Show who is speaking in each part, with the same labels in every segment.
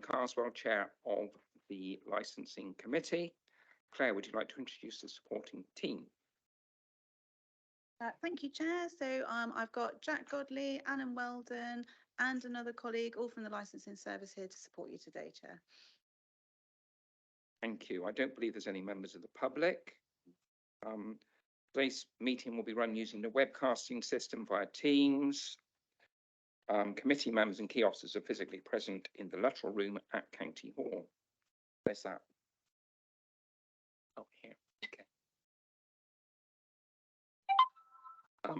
Speaker 1: Carswell, Chair of the Licensing Committee. Claire, would you like to introduce the supporting team?
Speaker 2: Thank you, Chair. So I've got Jack Godley, Alan Weldon, and another colleague, all from the Licensing Service, here to support you today, Chair.
Speaker 1: Thank you. I don't believe there's any members of the public. Today's meeting will be run using the webcasting system via Teams. Committee members and key officers are physically present in the Luttrell Room at County Hall. Where's that? Oh, here. Okay.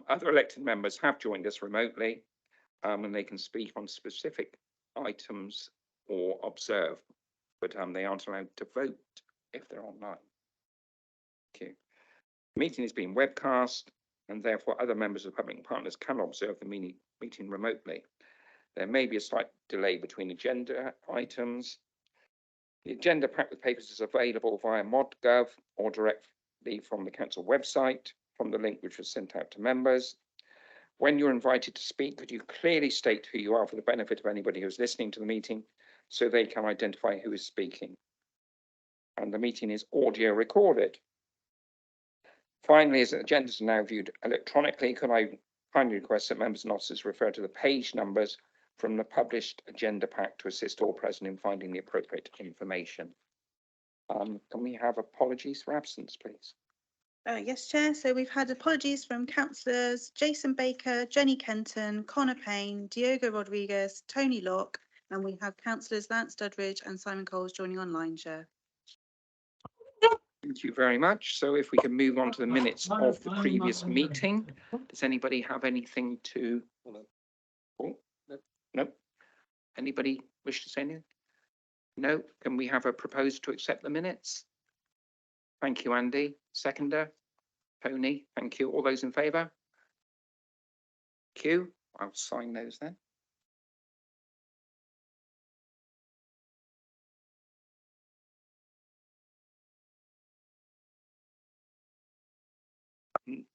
Speaker 1: Other elected members have joined us remotely, and they can speak on specific items or observe, but they aren't allowed to vote if they're online. Thank you. The meeting is being webcast, and therefore other members of the public and partners can observe the meeting remotely. There may be a slight delay between agenda items. The agenda pack with papers is available via ModGov or directly from the council website from the link which was sent out to members. When you're invited to speak, could you clearly state who you are for the benefit of anybody who's listening to the meeting so they can identify who is speaking? And the meeting is audio recorded. Finally, as agendas are now viewed electronically, could I kindly request that members and officers refer to the page numbers from the published agenda pack to assist all present in finding the appropriate information? Can we have apologies for absence, please?
Speaker 2: Yes, Chair. So we've had apologies from councillors Jason Baker, Jenny Kenton, Connor Payne, Diogo Rodriguez, Tony Locke, and we have councillors Lance Dudridge and Simon Coles joining online, Chair.
Speaker 1: Thank you very much. So if we can move on to the minutes of the previous meeting. Does anybody have anything to? Oh, no. Anybody wish to say anything? No. Can we have a proposal to accept the minutes? Thank you, Andy. Seconder, Tony. Thank you. All those in favour? Thank you. I'll sign those then.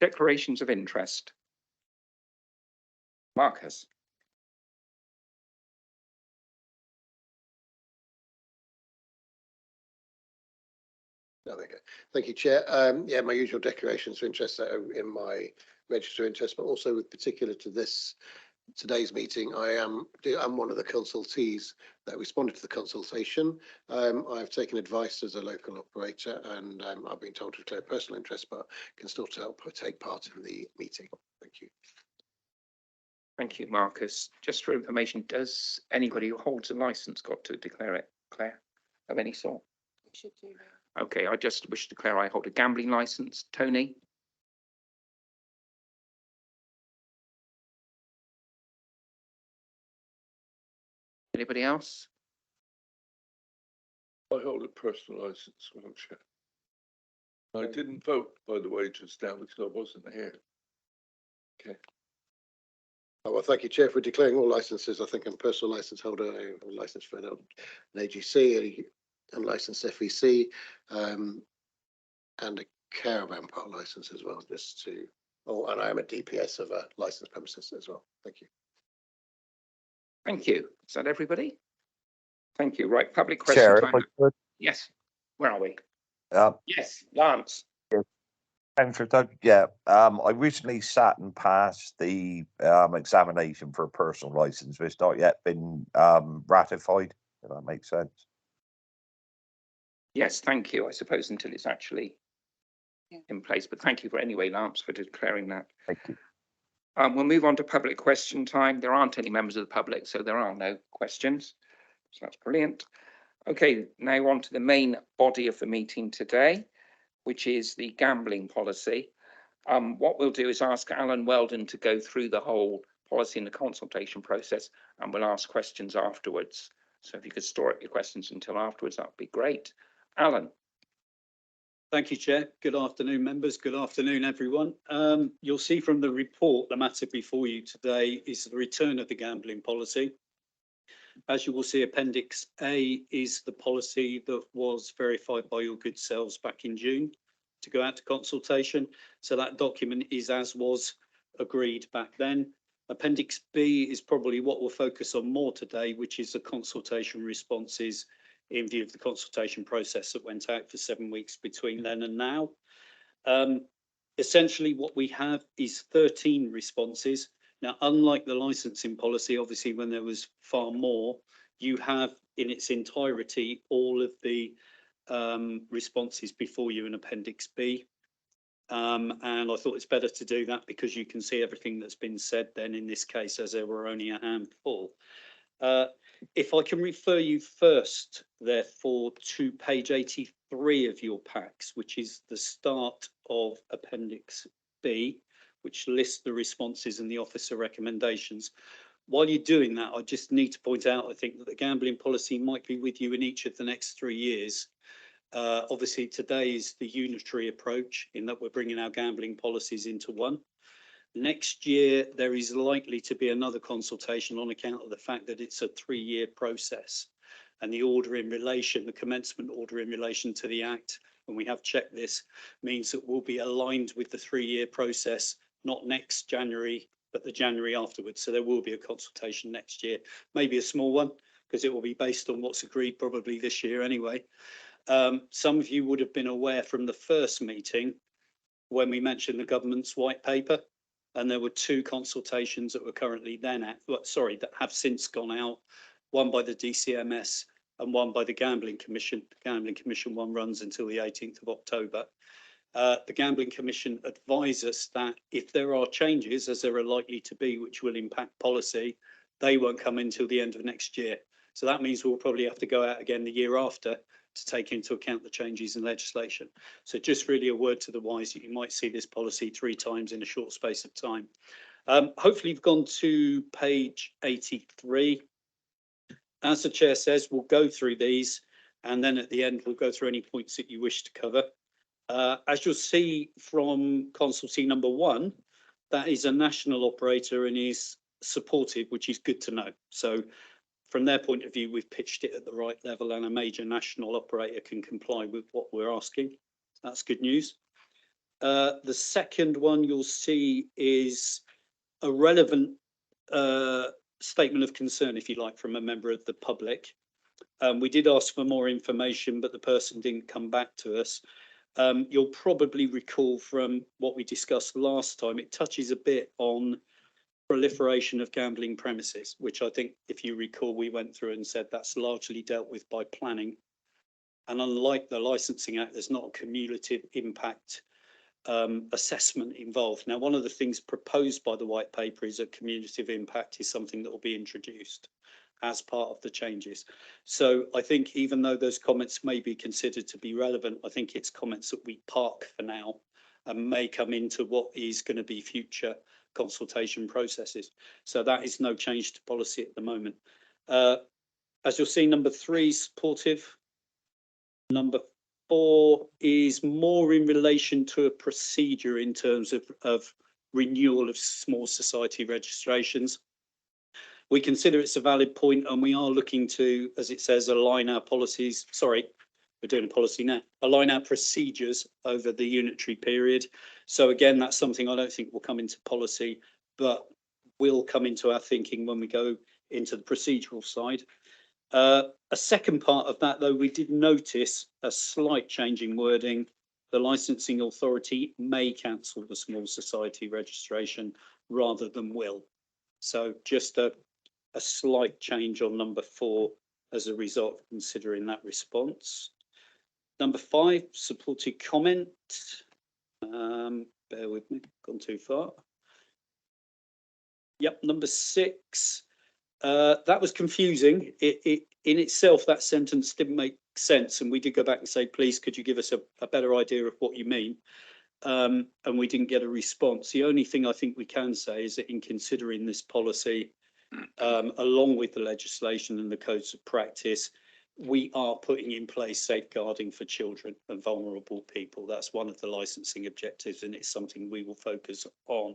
Speaker 1: Declarations of interest. Marcus.
Speaker 3: Oh, there you go. Thank you, Chair. Yeah, my usual declarations of interest are in my register of interest, but also with particular to today's meeting, I'm one of the consultees that responded to the consultation. I've taken advice as a local operator, and I've been told to declare personal interest, but can still take part in the meeting. Thank you.
Speaker 1: Thank you, Marcus. Just for information, does anybody who holds a licence got to declare it, Claire, of any sort?
Speaker 2: You should do that.
Speaker 1: Okay, I just wish to declare I hold a gambling licence. Tony? Anybody else?
Speaker 4: I hold a personal licence, Madam Chair. I didn't vote, by the way, just now because I wasn't here. Okay.
Speaker 3: Oh, well, thank you, Chair, for declaring all licences. I think I'm a personal licence holder, a licence for an AGC, a unlicensed FEC, and a caravan park licence as well, just to, and I am a DPS of a licensed premises as well. Thank you.
Speaker 1: Thank you. Is that everybody? Thank you. Right, public question
Speaker 5: Chair,
Speaker 1: time. Yes. Where are we? Yes, Lance.
Speaker 5: Yeah, I recently sat and passed the examination for a personal license, but it's not yet been ratified, if that makes sense.
Speaker 1: Yes, thank you. I suppose until it's actually in place, but thank you for anyway, Lance, for declaring that.
Speaker 5: Thank you.
Speaker 1: We'll move on to public question time. There aren't any members of the public, so there are no questions. So that's brilliant. Okay, now on to the main body of the meeting today, which is the gambling policy. What we'll do is ask Alan Weldon to go through the whole policy in the consultation process, and we'll ask questions afterwards. So if you could store up your questions until afterwards, that would be great. Alan.
Speaker 6: Thank you, Chair. Good afternoon, members. Good afternoon, everyone. You'll see from the report, the matter before you today is the return of the gambling policy. As you will see, Appendix A is the policy that was verified by All Good Sales back in June to go out to consultation. So that document is as was agreed back then. Appendix B is probably what we'll focus on more today, which is the consultation responses in view of the consultation process that went out for 7 weeks between then and now. Essentially, what we have is 13 responses. Now, unlike the licensing policy, obviously, when there was far more, you have in its entirety all of the responses before you in Appendix B. And I thought it's better to do that because you can see everything that's been said then in this case, as there were only a handful. If I can refer you first, therefore, to page 83 of your packs, which is the start of Appendix B, which lists the responses and the officer recommendations. While you're doing that, I just need to point out, I think, that the gambling policy might be with you in each of the next 3 years. Obviously, today is the unitary approach in that we're bringing our gambling policies into one. Next year, there is likely to be another consultation on account of the fact that it's a 3-year process. And the order in relation, the commencement order in relation to the Act, and we have checked this, means that we'll be aligned with the 3-year process, not next January, but the January afterwards. So there will be a consultation next year, maybe a small one, because it will be based on what's agreed probably this year anyway. Some of you would have been aware from the first meeting when we mentioned the government's white paper, and there were 2 consultations that were currently that have since gone out, one by the DCMS and one by the Gambling Commission. The Gambling Commission one runs until the 18th of October. The Gambling Commission advise us that if there are changes, as there are likely to be, which will impact policy, they won't come until the end of next year. So that means we'll probably have to go out again the year after to take into account the changes in legislation. So just really a word to the wise that you might see this policy 3 times in a short space of time. Hopefully you've gone to page 83. As the chair says, we'll go through these and then at the end we'll go through any points that you wish to cover. As you'll see from consultancy number 1, that is a national operator and is supported, which is good to know. So from their point of view, we've pitched it at the right level and a major national operator can comply with what we're asking. That's good news. The second one you'll see is a relevant statement of concern, if you like, from a member of the public. We did ask for more information, but the person didn't come back to us. You'll probably recall from what we discussed last time, it touches a bit on proliferation of gambling premises, which I think, if you recall, we went through and said that's largely dealt with by planning. And unlike the Licensing Act, there's not a cumulative impact assessment involved. Now, one of the things proposed by the white paper is that cumulative impact is something that will be introduced as part of the changes. So I think even though those comments may be considered to be relevant, I think it's comments that we park for now and may come into what is going to be future consultation processes. So that is no change to policy at the moment. As you'll see, number 3 is supportive. Number 4 is more in relation to a procedure in terms of renewal of small society registrations. We consider it's a valid point and we are looking to, as it says, align our policies. Sorry, we're doing a policy now. Align our procedures over the unitary period. So again, that's something I don't think will come into policy, but will come into our thinking when we go into the procedural side. A second part of that, though, we did notice a slight change in wording. The licensing authority may cancel the small society registration rather than will. So just a slight change on number 4 as a result of considering that response. Number 5, supported comment. Bear with me, gone too far. Yep, number 6. That was confusing. It in itself, that sentence didn't make sense, and we did go back and say, please, could you give us a better idea of what you mean? And we didn't get a response. The only thing I think we can say is that in considering this policy, along with the legislation and the codes of practice, we are putting in place safeguarding for children and vulnerable people. That's one of the licensing objectives, and it's something we will focus on.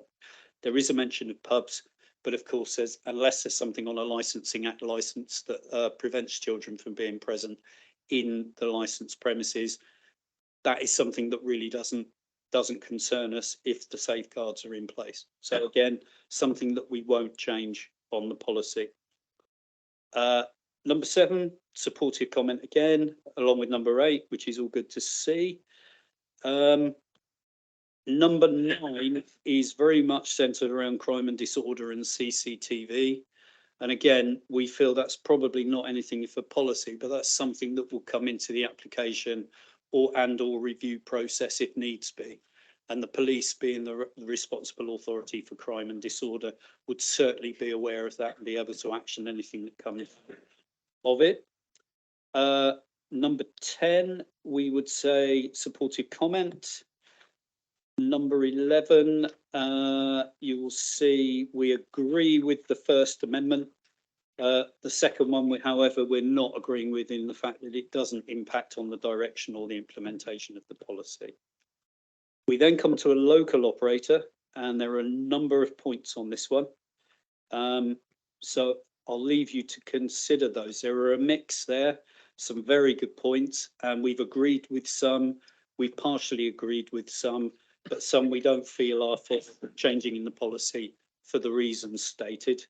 Speaker 6: There is a mention of pubs, but of course, unless there's something on a Licensing Act license that prevents children from being present in the licensed premises, that is something that really doesn't doesn't concern us if the safeguards are in place. So again, something that we won't change on the policy. Number 7, supportive comment again, along with number 8, which is all good to see. Number 9 is very much centred around crime and disorder and CCTV. And again, we feel that's probably not anything for policy, but that's something that will come into the application or review process if needs be. And the police, being the responsible authority for crime and disorder, would certainly be aware of that and be able to action anything that comes of it. Number 10, we would say supportive comment. Number 11, you will see we agree with the First Amendment. The second one, however, we're not agreeing with in the fact that it doesn't impact on the direction or the implementation of the policy. We then come to a local operator, and there are a number of points on this one. So I'll leave you to consider those. There are a mix there, some very good points, and we've agreed with some, we've partially agreed with some, but some we don't feel are for changing in the policy for the reasons stated.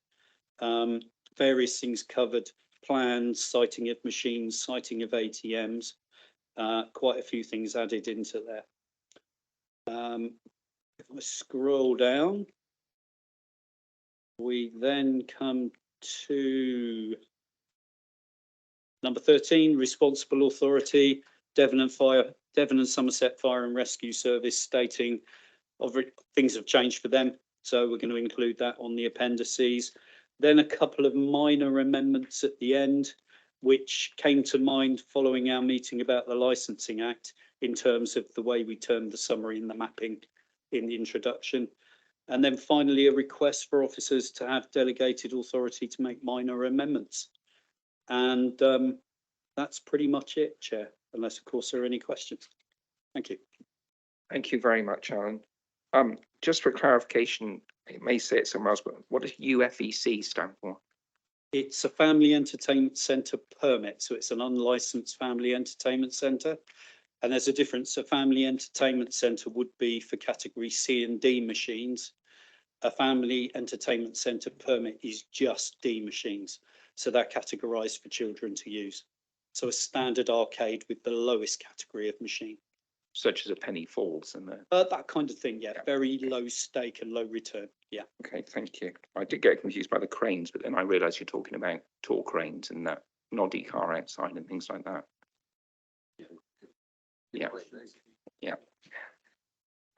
Speaker 6: Various things covered: plans, sighting of machines, sighting of ATMs, quite a few things added into there. If I scroll down, we then come to number 13, responsible authority, Devon and Somerset Fire and Rescue Service, stating things have changed for them. So we're going to include that on the appendices. Then a couple of minor amendments at the end, which came to mind following our meeting about the Licensing Act in terms of the way we termed the summary and the mapping in the introduction. And then finally, a request for officers to have delegated authority to make minor amendments. And that's pretty much it, Chair, unless, of course, there are any questions. Thank you.
Speaker 1: Thank you very much, Alan. Just for clarification, it may say it somewhere else, but what does UFEC stand for?
Speaker 6: It's a family entertainment centre permit, so it's an unlicensed family entertainment centre. And there's a difference. A family entertainment centre would be for category C and D machines. A family entertainment centre permit is just D machines. So they're categorised for children to use. So a standard arcade with the lowest category of machine.
Speaker 1: Such as a Penny Falls and
Speaker 6: That kind of thing, yeah. Very low stake and low return, yeah.
Speaker 1: Okay, thank you. I did get confused by the cranes, but then I realised you're talking about tall cranes and that noddy car outside and things like that. Yeah. Yeah.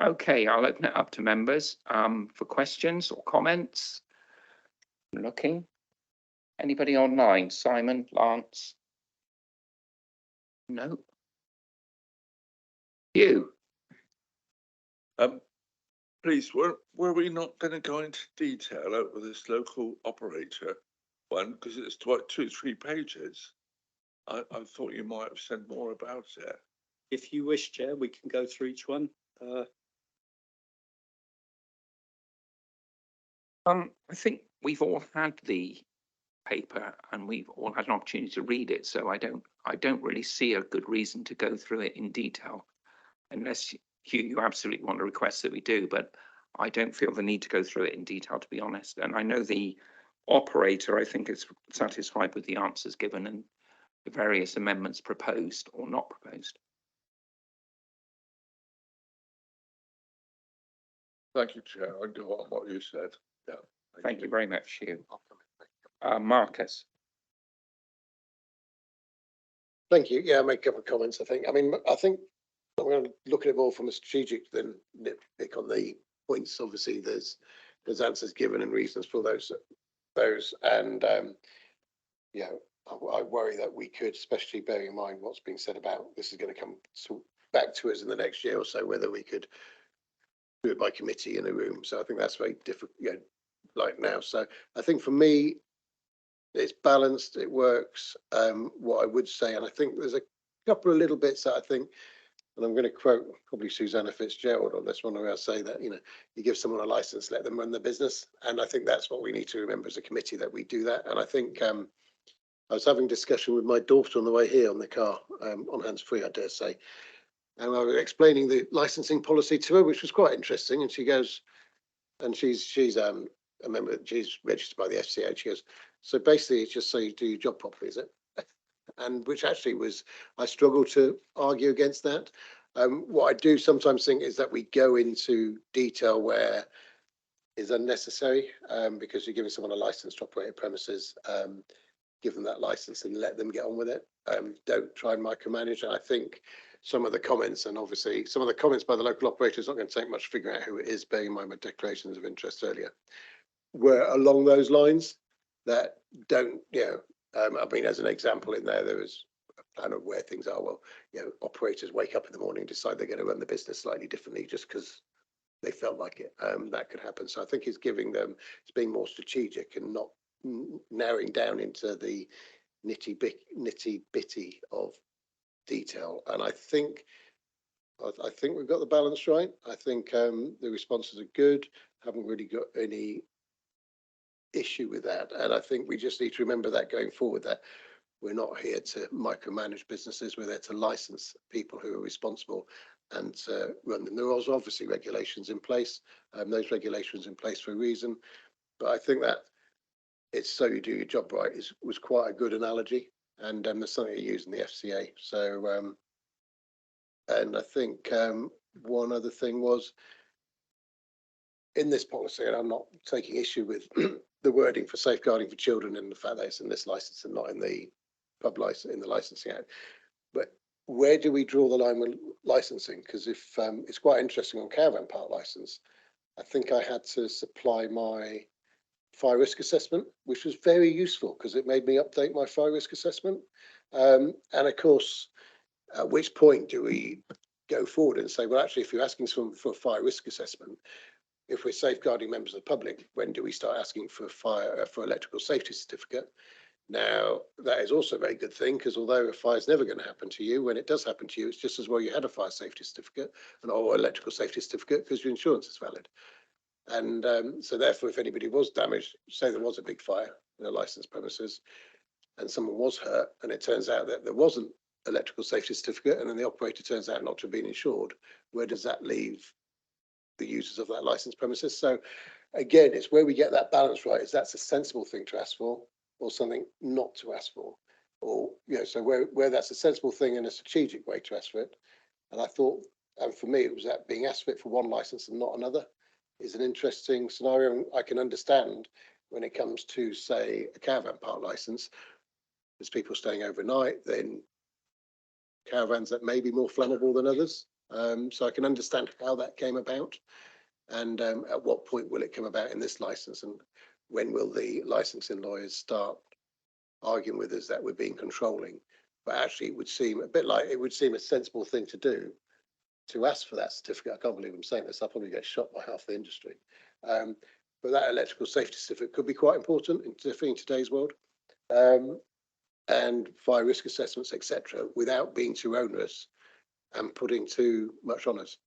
Speaker 1: Okay, I'll open it up to members for questions or comments. I'm looking. Anybody online? Simon, Lance? No. You?
Speaker 4: Please, were we not going to go into detail over this local operator one, because it's like 2 or 3 pages? I thought you might have said more about it.
Speaker 6: If you wish, Chair, we can go through each one.
Speaker 1: I think we've all had the paper and we've all had an opportunity to read it, so I don't really see a good reason to go through it in detail, unless you absolutely want to request that we do, but I don't feel the need to go through it in detail, to be honest. And I know the operator, I think, is satisfied with the answers given and the various amendments proposed or not proposed.
Speaker 4: Thank you, Chair. I go on what you said. Yeah.
Speaker 1: Thank you very much, Hugh. Marcus.
Speaker 3: Thank you. Yeah, I'll make a couple of comments, I think. I mean, I think I'm going to look at it more from a strategic than nitpick on the points. Obviously, there's answers given and reasons for those, and yeah, I worry that we could, especially bearing in mind what's being said about this is going to come back to us in the next year or so, whether we could do it by committee in a room. So I think that's very difficult, you know, like now. So I think for me, it's balanced, it works. What I would say, and I think there's a couple of little bits that I think, and I'm going to quote probably Susanna Fitzgerald on this one, where I say that, you know, you give someone a license, let them run the business. And I think that's what we need to remember as a committee, that we do that. And I think I was having a discussion with my daughter on the way here on the car, on hands-free, I dare say. And I was explaining the licensing policy to her, which was quite interesting. And she goes, and she's a member, she's registered by the FCA. She goes, so basically it's just so you do your job properly, is it? And which actually was, I struggle to argue against that. What I do sometimes think is that we go into detail where is unnecessary, because you're giving someone a license to operate a premises, give them that license and let them get on with it. Don't try and micromanage. And I think some of the comments, and obviously some of the comments by the local operator, is not going to take much figuring out who it is, bearing in mind my declarations of interest earlier, were along those lines that don't, I mean, as an example in there, there was a plan of where things are. Well, operators wake up in the morning, decide they're going to run the business slightly differently just because they felt like it. That could happen. So I think it's giving them, it's being more strategic and not narrowing down into the nitty bitty of detail. And I think we've got the balance right. I think the responses are good. Haven't really got any issue with that. And I think we just need to remember that going forward, that we're not here to micromanage businesses. We're there to license people who are responsible and to run them. There are obviously regulations in place, those regulations in place for a reason. But I think that it's so you do your job right was quite a good analogy. And there's something you use in the FCA. So, and I think one other thing was in this policy, and I'm not taking issue with the wording for safeguarding for children and the fact that it's in this license and not in the pub license, in the licensing act. But where do we draw the line with licensing? Because if it's quite interesting on caravan park license, I think I had to supply my fire risk assessment, which was very useful because it made me update my fire risk assessment. And of course, at which point do we go forward and say, well, actually, if you're asking for a fire risk assessment, if we're safeguarding members of the public, when do we start asking for for electrical safety certificate? Now, that is also a very good thing, because although a fire is never going to happen to you, when it does happen to you, it's just as well you had a fire safety certificate or electrical safety certificate, because your insurance is valid. And so therefore, if anybody was damaged, say there was a big fire in a licensed premises and someone was hurt, and it turns out that there wasn't electrical safety certificate, and then the operator turns out not to have been insured, where does that leave the users of that licensed premises? So again, it's where we get that balance right, is that's a sensible thing to ask for or something not to ask for, or so where that's a sensible thing and a strategic way to ask for it. And I thought, and for me, it was that being asked for it for one license and not another is an interesting scenario. I can understand when it comes to, say, a caravan park license, there's people staying overnight, then caravans that may be more flammable than others. So I can understand how that came about, and at what point will it come about in this license, and when will the licensing lawyers start arguing with us that we're being controlling? But actually, it would seem a bit like, it would seem a sensible thing to do to ask for that certificate. I can't believe I'm saying this. I'll probably get shot by half the industry. But that electrical safety certificate could be quite important in today's world. And fire risk assessments, etc., without being too onerous and putting too much on us.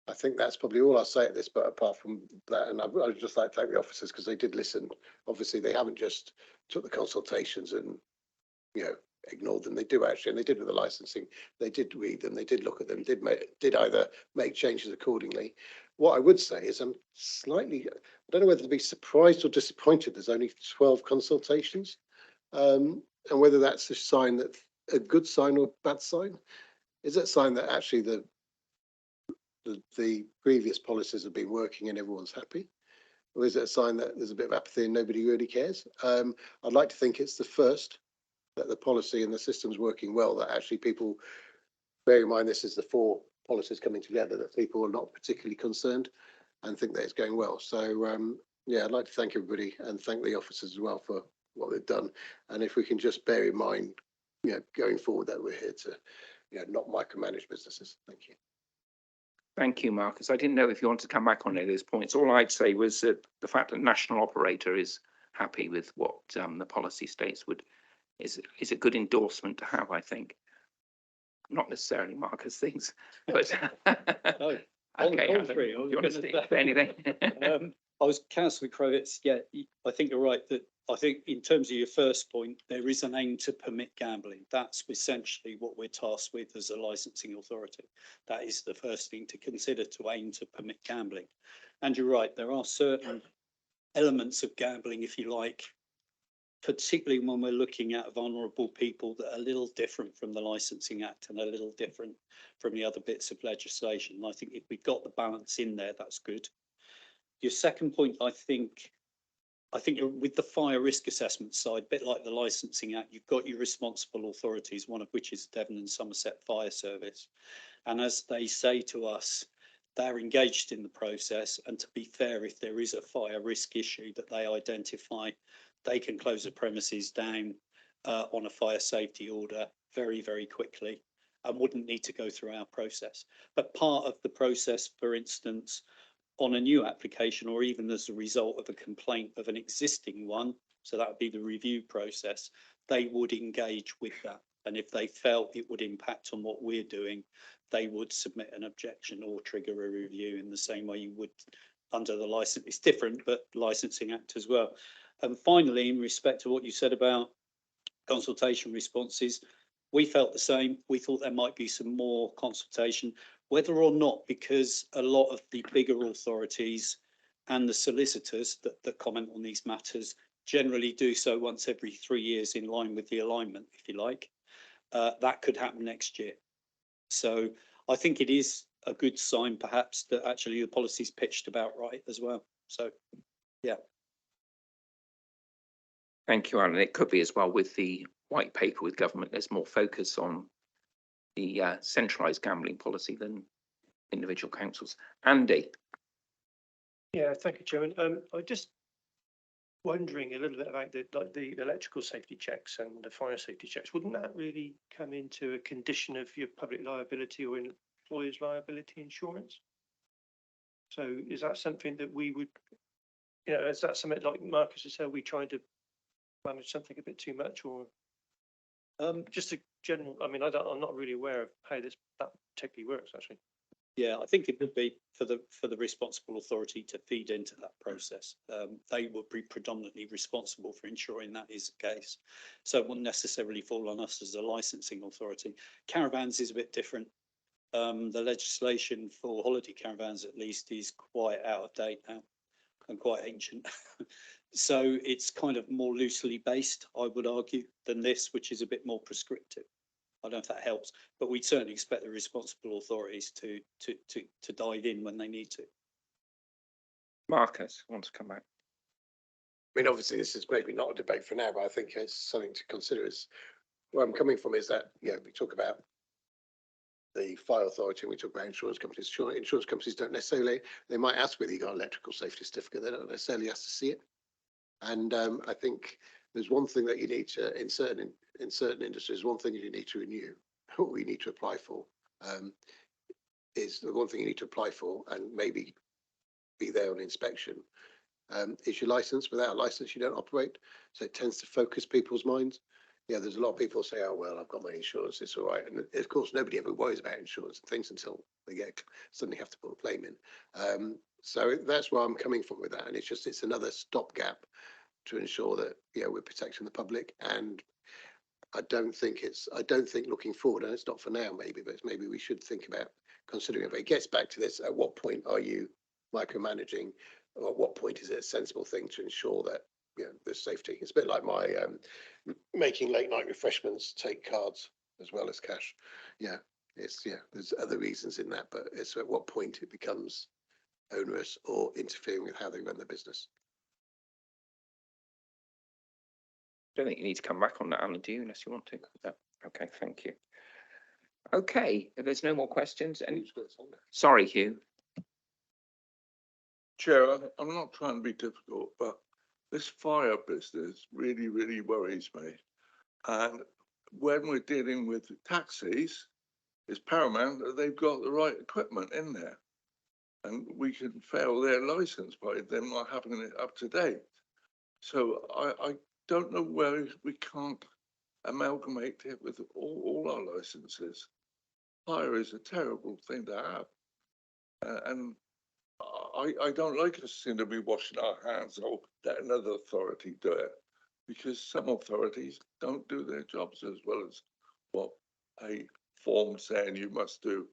Speaker 3: I think that's probably all I'll say at this, but apart from that, and I'd just like to thank the officers because they did listen. Obviously, they haven't just took the consultations and, ignored them. They do actually, and they did with the licensing. They did read them, they did look at them, did either make changes accordingly. What I would say is I'm slightly, I don't know whether to be surprised or disappointed there's only 12 consultations, and whether that's a sign that a good sign or bad sign. Is that a sign that actually the previous policies have been working and everyone's happy? Or is it a sign that there's a bit of apathy and nobody really cares? I'd like to think it's the first, that the policy and the system's working well, that actually people, bear in mind this is the 4 policies coming together, that people are not particularly concerned and think that it's going well. So yeah, I'd like to thank everybody and thank the officers as well for what they've done. And if we can just bear in mind, going forward, that we're here to, not micromanage businesses. Thank you.
Speaker 1: Thank you, Marcus. I didn't know if you want to come back on any of those points. All I'd say was that the fact that national operator is happy with what the policy states is a good endorsement to have, I think. Not necessarily Marcus thinks, but
Speaker 6: No,
Speaker 1: okay.
Speaker 6: contrary,
Speaker 1: You want to say anything?
Speaker 6: Councillor Crowitz, yeah, I think you're right that I think in terms of your first point, there is an aim to permit gambling. That's essentially what we're tasked with as a licensing authority. That is the first thing to consider, to aim to permit gambling. And you're right, there are certain elements of gambling, if you like, particularly when we're looking at vulnerable people, that are a little different from the Licensing Act and a little different from the other bits of legislation. And I think if we've got the balance in there, that's good. Your second point, I think with the fire risk assessment side, a bit like the Licensing Act, you've got your responsible authorities, one of which is Devon and Somerset Fire Service. And as they say to us, they're engaged in the process. And to be fair, if there is a fire risk issue that they identify, they can close the premises down on a fire safety order very, very quickly and wouldn't need to go through our process. But part of the process, for instance, on a new application or even as a result of a complaint of an existing one, so that would be the review process, they would engage with that. And if they felt it would impact on what we're doing, they would submit an objection or trigger a review in the same way you would under the license. It's different, but Licensing Act as well. And finally, in respect to what you said about consultation responses, we felt the same. We thought there might be some more consultation, whether or not, because a lot of the bigger authorities and the solicitors that comment on these matters generally do so once every 3 years in line with the alignment, if you like. That could happen next year. So I think it is a good sign, perhaps, that actually the policy's pitched about right as well. So, yeah.
Speaker 1: Thank you, Alan. It could be as well with the white paper with government, there's more focus on the centralised gambling policy than individual councils. Andy?
Speaker 7: Yeah, thank you, Chairman. I'm just wondering a little bit about the electrical safety checks and the fire safety checks. Wouldn't that really come into a condition of your public liability or employer's liability insurance? So is that something that we would, is that something like Marcus has said, we trying to manage something a bit too much, or just a general, I'm not really aware of how that particularly works, actually.
Speaker 6: Yeah, I think it would be for the responsible authority to feed into that process. They would be predominantly responsible for ensuring that is the case. So it wouldn't necessarily fall on us as a licensing authority. Caravans is a bit different. The legislation for holiday caravans, at least, is quite out of date now and quite ancient. So it's kind of more loosely based, I would argue, than this, which is a bit more prescriptive. I don't know if that helps, but we'd certainly expect the responsible authorities to dive in when they need to.
Speaker 1: Marcus wants to come back.
Speaker 3: I mean, obviously, this is maybe not a debate for now, but I think it's something to consider. Is where I'm coming from is that, we talk about the fire authority and we talk about insurance companies. Sure, insurance companies don't necessarily, they might ask whether you got an electrical safety certificate. They don't necessarily have to see it. And I think there's one thing that you need to, in certain industries, one thing you need to renew, or you need to apply for, is the one thing you need to apply for and maybe be there on inspection, is your license. Without a license, you don't operate. So it tends to focus people's minds. Yeah, there's a lot of people say, oh, well, I've got my insurance, it's all right. And of course, nobody ever worries about insurance and things until they suddenly have to put a claim in. So that's where I'm coming from with that. And it's another stopgap to ensure that, we're protecting the public. And I don't think looking forward, and it's not for now maybe, but maybe we should think about considering it. But it gets back to this, at what point are you micromanaging, or at what point is it a sensible thing to ensure that, there's safety? It's a bit like my making late night refreshments take cards as well as cash. There's other reasons in that, but it's at what point it becomes onerous or interfering with how they run their business.
Speaker 1: I don't think you need to come back on that, Alan, do you, unless you want to? No. Okay, thank you. Okay, if there's no more questions, and sorry, Hugh.
Speaker 4: Chair, I'm not trying to be difficult, but this fire business really, really worries me. And when we're dealing with taxis, it's paramount that they've got the right equipment in there. And we can fail their license by them not having it up to date. So I don't know where we can't amalgamate it with all our licenses. Fire is a terrible thing to have. And I don't like us seem to be washing our hands or let another authority do it. Because some authorities don't do their jobs as well as what a form saying you must do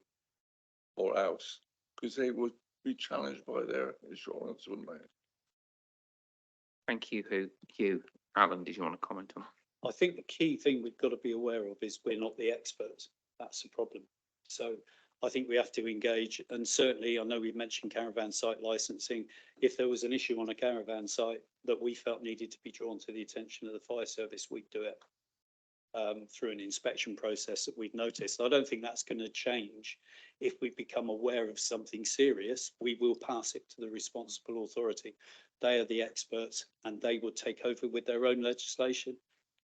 Speaker 4: or else, because they would be challenged by their insurance, wouldn't they?
Speaker 1: Thank you, Hugh. Alan, did you want to comment on?
Speaker 6: I think the key thing we've got to be aware of is we're not the experts. That's the problem. So I think we have to engage, and certainly I know we've mentioned caravan site licensing. If there was an issue on a caravan site that we felt needed to be drawn to the attention of the fire service, we'd do it through an inspection process that we'd noticed. I don't think that's going to change. If we become aware of something serious, we will pass it to the responsible authority. They are the experts and they would take over with their own legislation.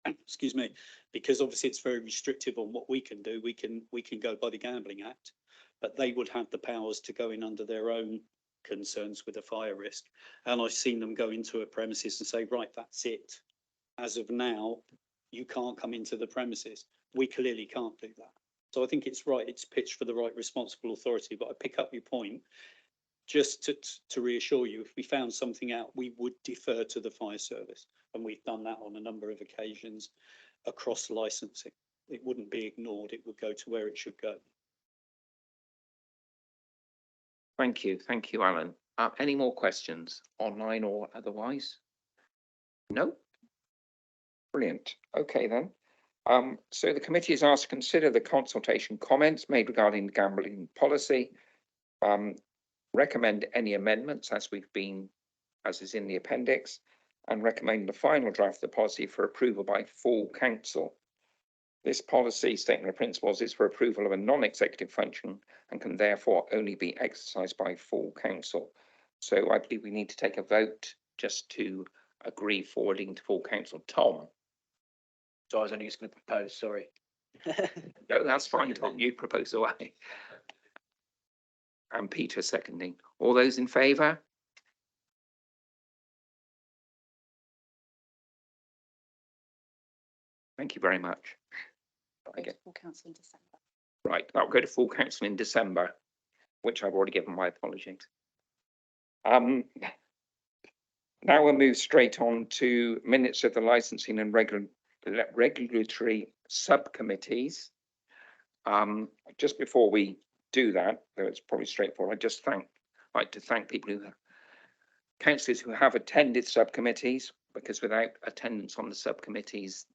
Speaker 6: Excuse me, because obviously it's very restrictive on what we can do. We can go by the Gambling Act, but they would have the powers to go in under their own concerns with a fire risk. And I've seen them go into a premises and say, right, that's it. As of now, you can't come into the premises. We clearly can't do that. So I think it's right, it's pitched for the right responsible authority, but I pick up your point. Just to reassure you, if we found something out, we would defer to the fire service. And we've done that on a number of occasions across licensing. It wouldn't be ignored, it would go to where it should go.
Speaker 1: Thank you, Alan. Any more questions, online or otherwise? No? Brilliant. Okay then. So the committee is asked to consider the consultation comments made regarding the gambling policy. Recommend any amendments as is in the appendix, and recommend the final draft of the policy for approval by full council. This policy statement of principles is for approval of a non-executive function and can therefore only be exercised by full council. So I believe we need to take a vote just to agree forwarding to full council. Tom?
Speaker 8: So I was only just going to propose, sorry.
Speaker 1: No, that's fine, Tom, you propose away. And Peter seconding. All those in favour? Thank you very much.
Speaker 2: Full council in December.
Speaker 1: Right, I'll go to full council in December, which I've already given my apologies. Now we'll move straight on to minutes of the licensing and regulatory subcommittees. Just before we do that, though it's probably straightforward, I'd just like to thank councillors who have attended subcommittees, because without attendance on the subcommittees,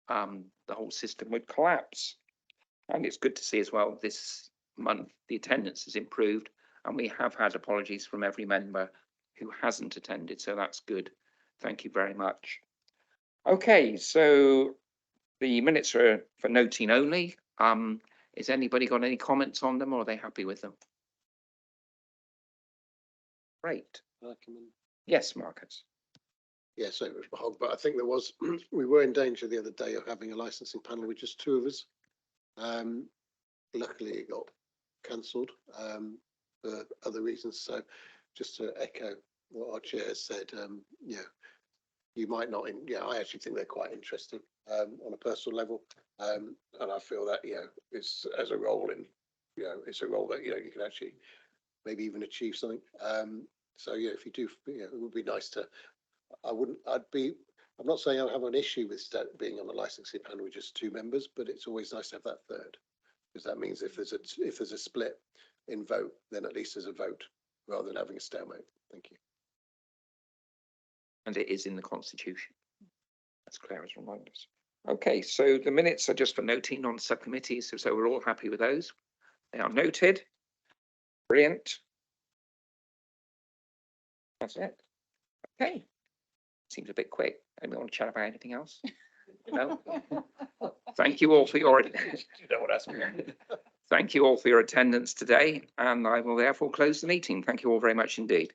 Speaker 1: the whole system would collapse. And it's good to see as well this month the attendance has improved, and we have had apologies from every member who hasn't attended, so that's good. Thank you very much. Okay, so the minutes are for noting only. Has anybody got any comments on them, or are they happy with them? Great. Yes, Marcus.
Speaker 3: Yeah, so it was Hog, but I think there was, we were in danger the other day of having a licensing panel with just two of us. Luckily it got cancelled for other reasons. So just to echo what our chair has said, you might not, I actually think they're quite interesting on a personal level. And I feel that, it's as a role in, it's a role that, you can actually maybe even achieve something. So, if you do, it would be nice to, I'm not saying I have an issue with being on the licensing panel with just two members, but it's always nice to have that third, because that means if there's a split in vote, then at least there's a vote rather than having a stalemate. Thank you.
Speaker 1: And it is in the constitution, as Claire has reminded us. Okay, so the minutes are just for noting on subcommittees, so we're all happy with those. They are noted. Brilliant. That's it. Okay. Seems a bit quick. Anyone want to chat about anything else? No. Thank you all for your thank you all for your attendance today, and I will therefore close the meeting. Thank you all very much indeed.